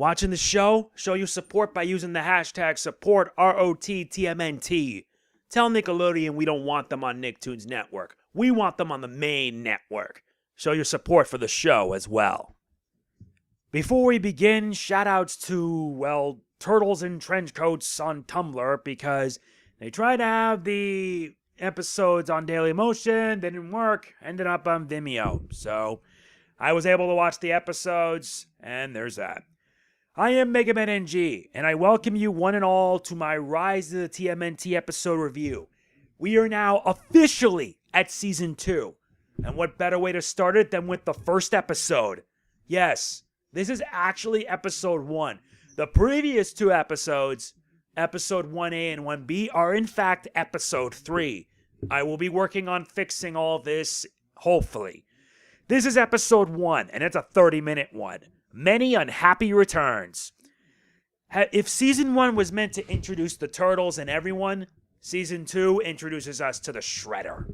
Watching the show? Show your support by using the hashtag support ROTTMNT. Tell Nickelodeon we don't want them on Nicktoons Network. We want them on the main network. Show your support for the show as well. Before we begin, shoutouts to, Turtles in Trenchcoats on Tumblr, because they tried to have the episodes on Dailymotion, didn't work, ended up on Vimeo. So I was able to watch the episodes, and there's that. I am MegamanNG, and I welcome you one and all to my Rise of the TMNT episode review. We are now officially at Season 2, and what better way to start it than with the first episode? Yes, this is actually Episode 1. The previous two episodes, Episode 1A and 1B, are in fact Episode 3. I will be working on fixing all this, hopefully. This is Episode 1, and it's a 30-minute one. Many unhappy returns. If Season 1 was meant to introduce the Turtles and everyone, Season 2 introduces us to the Shredder.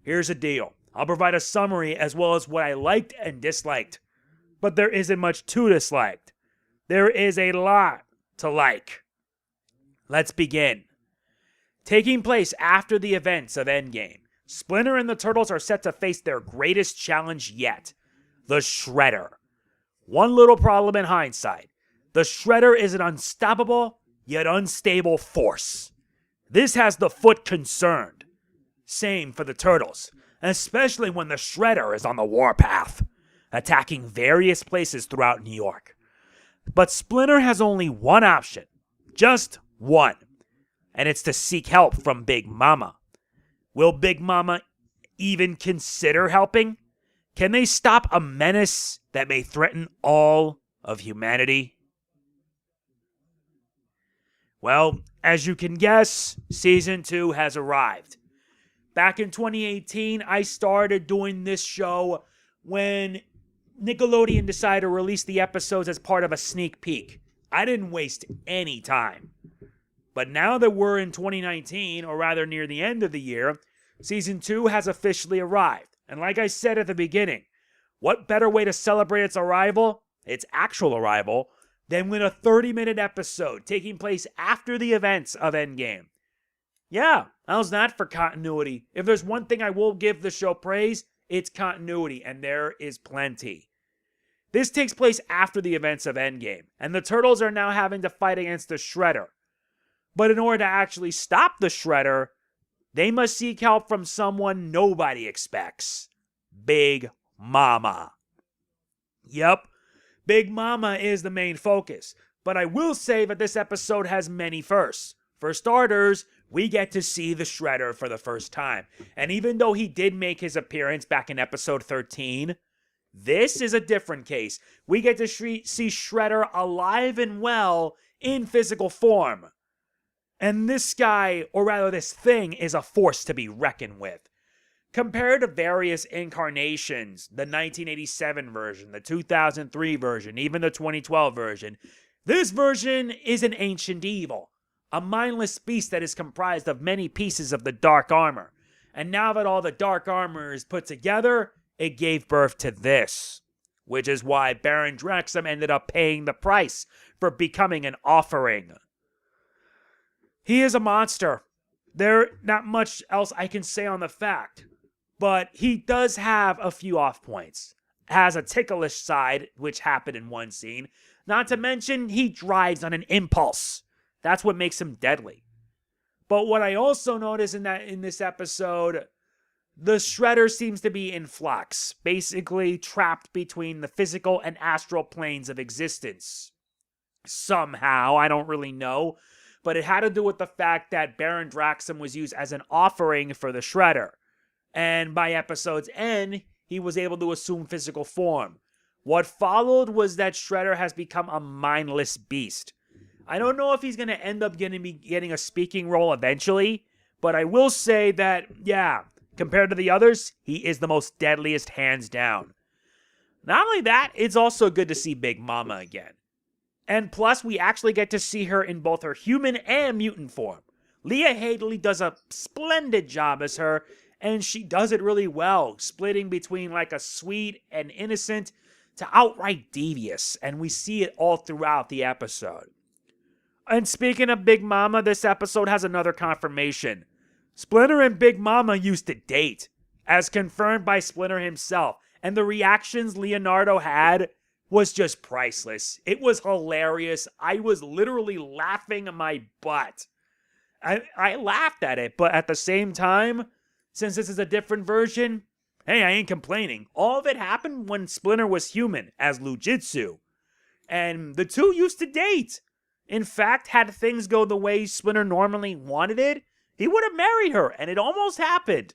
Here's the deal. I'll provide a summary as well as what I liked and disliked. But there isn't much to dislike. There is a lot to like. Let's begin. Taking place after the events of Endgame, Splinter and the Turtles are set to face their greatest challenge yet, the Shredder. One little problem in hindsight. The Shredder is an unstoppable, yet unstable force. This has the Foot concerned. Same for the Turtles, especially when the Shredder is on the warpath, attacking various places throughout New York. But Splinter has only one option. Just one. And it's to seek help from Big Mama. Will Big Mama even consider helping? Can they stop a menace that may threaten all of humanity? Well, as you can guess, Season 2 has arrived. Back in 2018, I started doing this show when Nickelodeon decided to release the episodes as part of a sneak peek. I didn't waste any time. But now that we're in 2019, or rather near the end of the year, Season 2 has officially arrived. And like I said at the beginning, what better way to celebrate its arrival, its actual arrival, than with a 30-minute episode taking place after the events of Endgame? Yeah, how's that for continuity? If there's one thing I will give the show praise, it's continuity, and there is plenty. This takes place after the events of Endgame, and the Turtles are now having to fight against the Shredder. But in order to actually stop the Shredder, they must seek help from someone nobody expects. Big Mama. Yep, Big Mama is the main focus. But I will say that this episode has many firsts. For starters, we get to see the Shredder for the first time. And even though he did make his appearance back in episode 13, this is a different case. We get to see Shredder alive and well in physical form. And this guy, or rather this thing, is a force to be reckoned with. Compared to various incarnations, the 1987 version, the 2003 version, even the 2012 version, this version is an ancient evil. A mindless beast that is comprised of many pieces of the dark armor. And now that all the dark armor is put together, it gave birth to this. Which is why Baron Draxum ended up paying the price for becoming an offering. He is a monster. There's not much else I can say on the fact. But he does have a few off points. Has a ticklish side, which happened in one scene. Not to mention, he drives on an impulse. That's what makes him deadly. But what I also noticed in this episode, the Shredder seems to be in flux. Basically trapped between the physical and astral planes of existence. Somehow, I don't really know. But it had to do with the fact that Baron Draxum was used as an offering for the Shredder. And by episode's end, he was able to assume physical form. What followed was that Shredder has become a mindless beast. I don't know if he's going to end up getting a speaking role eventually, but I will say that, yeah, compared to the others, he is the most deadliest hands down. Not only that, it's also good to see Big Mama again. And plus, we actually get to see her in both her human and mutant form. Leah Hadley does a splendid job as her, and she does it really well, splitting between like a sweet and innocent to outright devious, and we see it all throughout the episode. And speaking of Big Mama, this episode has another confirmation. Splinter and Big Mama used to date, as confirmed by Splinter himself, and the reactions Leonardo had was just priceless. It was hilarious. I was literally laughing my butt. I laughed at it, but at the same time, since this is a different version, hey, I ain't complaining. All of it happened when Splinter was human, as Lujitsu. And the two used to date. In fact, had things go the way Splinter normally wanted it, he would have married her, and it almost happened.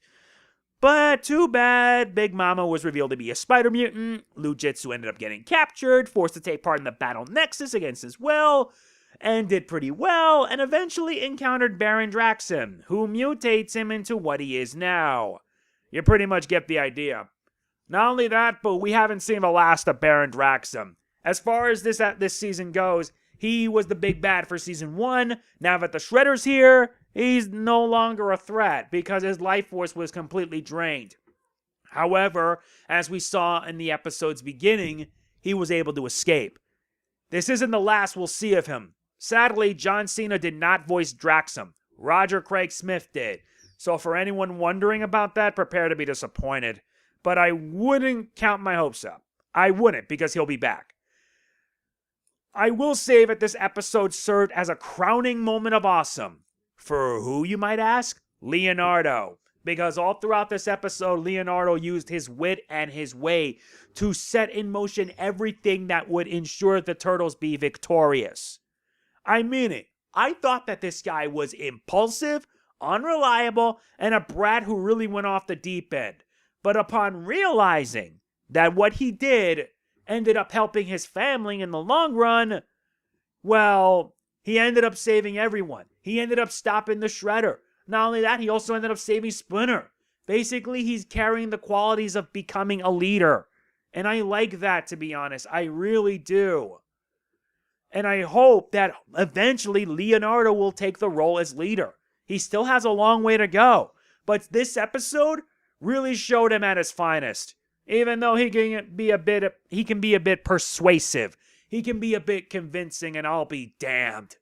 But too bad, Big Mama was revealed to be a spider mutant, Lujitsu ended up getting captured, forced to take part in the Battle Nexus against his will, and did pretty well, and eventually encountered Baron Draxum, who mutates him into what he is now. You pretty much get the idea. Not only that, but we haven't seen the last of Baron Draxum. As far as this season goes, he was the big bad for Season 1. Now that the Shredder's here, he's no longer a threat because his life force was completely drained. However, as we saw in the episode's beginning, he was able to escape. This isn't the last we'll see of him. Sadly, John Cena did not voice Draxum. Roger Craig Smith did. So for anyone wondering about that, prepare to be disappointed. But I wouldn't count my hopes up. I wouldn't, because he'll be back. I will say that this episode served as a crowning moment of awesome. For who, you might ask? Leonardo. Because all throughout this episode, Leonardo used his wit and his way to set in motion everything that would ensure the Turtles be victorious. I mean it. I thought that this guy was impulsive, unreliable, and a brat who really went off the deep end. But upon realizing that what he did ended up helping his family in the long run, well, he ended up saving everyone. He ended up stopping the Shredder. Not only that, he also ended up saving Splinter. Basically, he's carrying the qualities of becoming a leader. And I like that, to be honest. I really do. And I hope that eventually Leonardo will take the role as leader. He still has a long way to go. But this episode really showed him at his finest. Even though he can be a bit persuasive. He can be a bit convincing, and I'll be damned.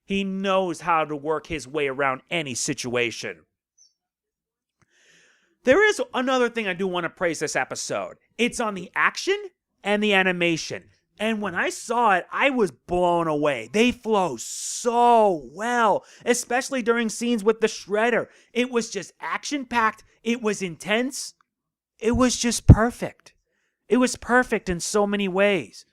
He knows how to work his way around any situation. There is another thing I do want to praise this episode. It's on the action and the animation. And when I saw it, I was blown away. They flow so well, especially during scenes with the Shredder. It was just action-packed. It was intense. It was just perfect. It was perfect in so many ways.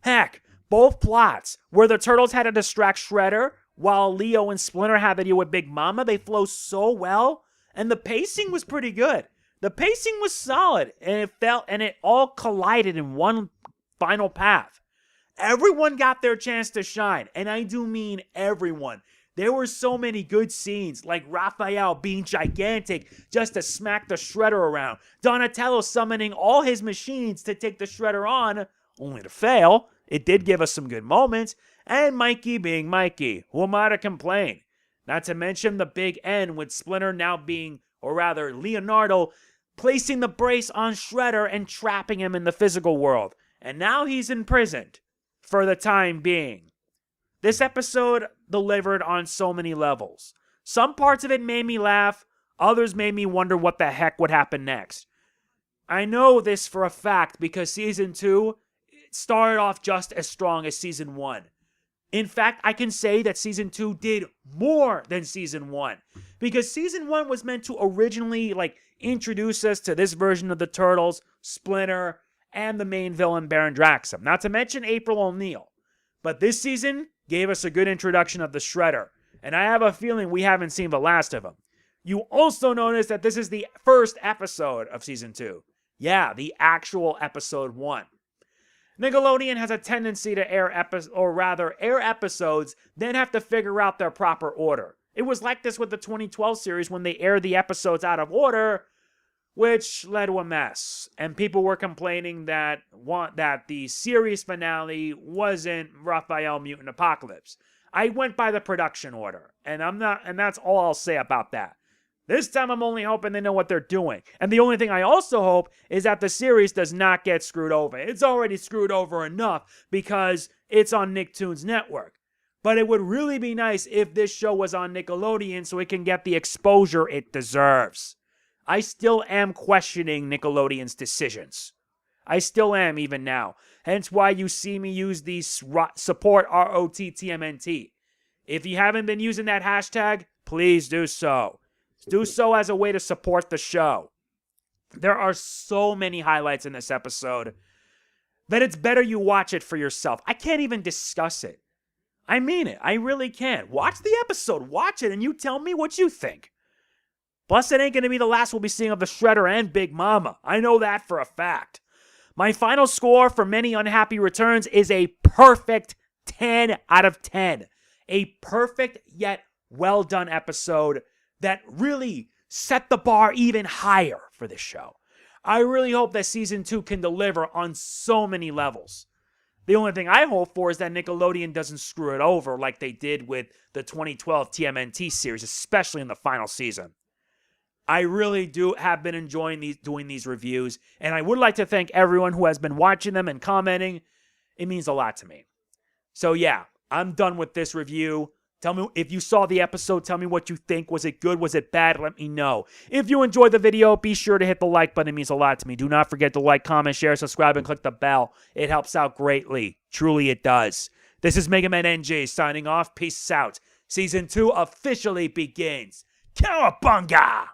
Heck, both plots, where the Turtles had to distract Shredder, while Leo and Splinter had to deal with Big Mama, they flow so well, and the pacing was pretty good. The pacing was solid, and it all collided in one final path. Everyone got their chance to shine, and I do mean everyone. There were so many good scenes, like Raphael being gigantic just to smack the Shredder around, Donatello summoning all his machines to take the Shredder on, only to fail. It did give us some good moments, and Mikey being Mikey. Who am I to complain? Not to mention the big end with Splinter now being, or rather Leonardo, placing the brace on Shredder and trapping him in the physical world. And now he's imprisoned, for the time being. This episode delivered on so many levels. Some parts of it made me laugh, others made me wonder what the heck would happen next. I know this for a fact because Season 2 started off just as strong as Season 1. In fact, I can say that Season 2 did more than Season 1. Because Season 1 was meant to originally introduce us to this version of the Turtles, Splinter, and the main villain Baron Draxum. Not to mention April O'Neil. But this season gave us a good introduction of the Shredder. And I have a feeling we haven't seen the last of him. You also notice that this is the first episode of Season 2. Yeah, the actual Episode 1. Nickelodeon has a tendency to air episodes, then have to figure out their proper order. It was like this with the 2012 series when they aired the episodes out of order, which led to a mess. And people were complaining that the series finale wasn't Raphael Mutant Apocalypse. I went by the production order, and that's all I'll say about that. This time I'm only hoping they know what they're doing. And the only thing I also hope is that the series does not get screwed over. It's already screwed over enough because it's on Nicktoons Network. But it would really be nice if this show was on Nickelodeon so it can get the exposure it deserves. I still am questioning Nickelodeon's decisions. I still am even now. Hence why you see me use the support ROTTMNT. If you haven't been using that hashtag, please do so. Do so as a way to support the show. There are so many highlights in this episode that it's better you watch it for yourself. I can't even discuss it. I mean it. I really can't. Watch the episode. Watch it and you tell me what you think. Plus, it ain't going to be the last we'll be seeing of the Shredder and Big Mama. I know that for a fact. My final score for Many Unhappy Returns is a perfect 10 out of 10. A perfect yet well done episode that really set the bar even higher for this show. I really hope that Season 2 can deliver on so many levels. The only thing I hope for is that Nickelodeon doesn't screw it over like they did with the 2012 TMNT series, especially in the final season. I really have been enjoying doing these reviews, and I would like to thank everyone who has been watching them and commenting. It means a lot to me. So yeah, I'm done with this review. Tell me if you saw the episode. Tell me what you think. Was it good? Was it bad? Let me know. If you enjoyed the video, be sure to hit the like button. It means a lot to me. Do not forget to like, comment, share, subscribe, and click the bell. It helps out greatly. Truly it does. This is MegamanNG signing off. Peace out. Season 2 officially begins. Cowabunga!